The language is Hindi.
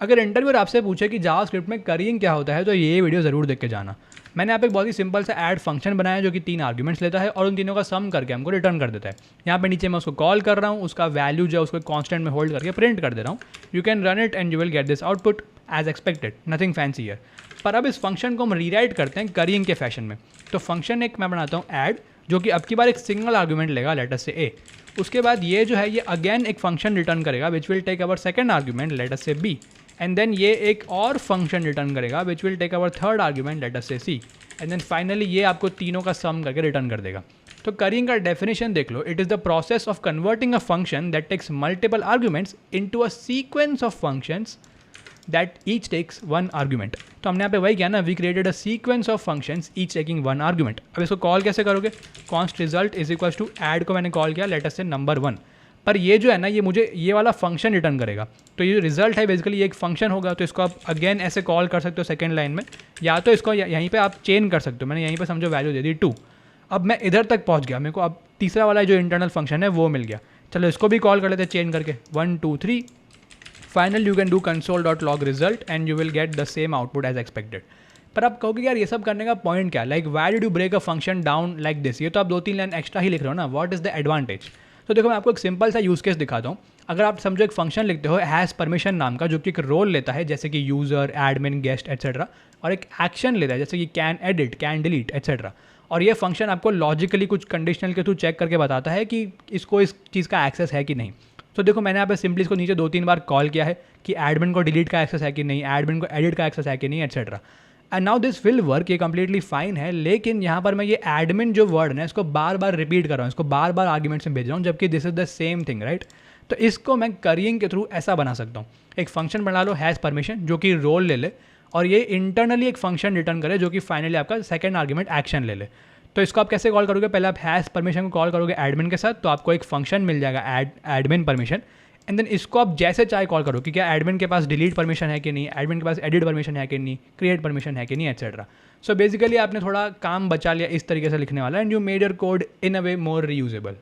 अगर इंटरव्यूअर आपसे पूछे कि जावास्क्रिप्ट में करिंग क्या होता है तो ये वीडियो ज़रूर देख के जाना। मैंने यहाँ पे एक बहुत ही सिंपल सा ऐड फंक्शन बनाया जो कि 3 आर्ग्यूमेंट्स लेता है और उन तीनों का सम करके हमको रिटर्न कर देता है। यहाँ पे नीचे मैं उसको कॉल कर रहा हूँ, उसका वैल्यू जो है उसको कांस्टेंट में होल्ड करके प्रिंट कर दे रहा हूँ। You can run it and you will get this output as expected, nothing fancy here. पर अब इस फंक्शन को हम रीराइट करते हैं करिंग के फैशन में। तो फंक्शन एक मैं बनाता हूँ ऐड, जो कि अब की बार एक सिंगल आर्ग्यूमेंट लेगा, लेट अस से ए। उसके बाद ये जो है ये अगेन एक फंक्शन रिटर्न करेगा which will take our second argument, let us say B. And then ये एक और फंक्शन रिटर्न करेगा which will take our third argument, let us say C. And then finally ये आपको तीनों का सम करके रिटर्न कर देगा। तो करिंग का डेफिनेशन देख लो, it is the process of converting a function that takes multiple arguments into a sequence of functions that each takes one argument. तो हमने यहाँ पे वही किया ना, we created a sequence of functions each taking one argument. अब इसको कॉल कैसे करोगे, const result is equal to add को मैंने कॉल किया लेट अस से नंबर 1। पर ये जो है ना, ये मुझे ये वाला फंक्शन रिटर्न करेगा। तो ये जो रिजल्ट है बेसिकली ये एक फंक्शन होगा। तो इसको आप अगेन ऐसे कॉल कर सकते हो सेकंड लाइन में, या तो इसको यहीं पे आप चेन कर सकते हो। मैंने यहीं पे समझो वैल्यू दे दी 2। अब मैं इधर तक पहुंच गया, मेरे को अब तीसरा वाला जो इंटरनल फंक्शन है वो मिल गया। चलो इसको भी कॉल कर लेते हैं चेन करके 1 2 3। Final you can do console.log result and you will get the same output as expected. पर आप कहोगे यार ये सब करने का पॉइंट क्या, like why did you break a function down like this. ये तो आप 2-3 लाइन एक्स्ट्रा ही लिख रहे हो ना, व्हाट इज द एडवांटेज। तो देखो मैं आपको एक सिंपल सा यूज केस दिखाता हूँ। अगर आप समझो एक फंक्शन लिखते हो हैज़ परमिशन नाम का, जो कि एक रोल लेता है जैसे कि यूज़र, एडमिन, गेस्ट एट्सेट्रा, और एक एक्शन लेता है जैसे कि can edit, can delete etcetera. और ये फंक्शन आपको लॉजिकली कुछ कंडीशनल के थ्रू चेक करके बताता है कि इसको इस चीज़ का एक्सेस है कि नहीं। तो देखो मैंने यहाँ पे सिंपली इसको नीचे 2-3 बार कॉल किया है कि एडमिन को डिलीट का एक्सेस है कि नहीं, एडमिन को एडिट का एक्सेस है कि नहीं etcetera. And now this will work, ये कंप्लीटली फाइन है। लेकिन यहाँ पर मैं ये एडमिन जो वर्ड है इसको बार बार रिपीट कर रहा हूँ, इसको बार बार आर्ग्यूमेंट्स में भेज रहा हूँ, जबकि this is the same thing, right. तो इसको मैं करिंग के थ्रू ऐसा बना सकता हूँ, एक फंक्शन बना लो हैज़ परमिशन जो कि रोल ले ले, और ये इंटरनली एक फंक्शन रिटर्न करे जो कि फाइनली आपका सेकंड आर्ग्यूमेंट एक्शन ले ले। तो इसको आप कैसे कॉल करोगे, पहले आप हैज़ परमिशन को कॉल करोगे एडमिन के साथ, तो आपको एक फंक्शन मिल जाएगा एडमिन परमिशन। एंड देन इसको आप जैसे चाहे कॉल करो कि क्या एडमिन के पास डिलीट परमिशन है कि नहीं, एडमिन के पास एडिट परमिशन है कि नहीं, क्रिएट परमिशन है कि नहीं एट्सेट्रा। सो बेसिकली आपने थोड़ा काम बचा लिया इस तरीके से लिखने वाला, and you made your code in a way more reusable.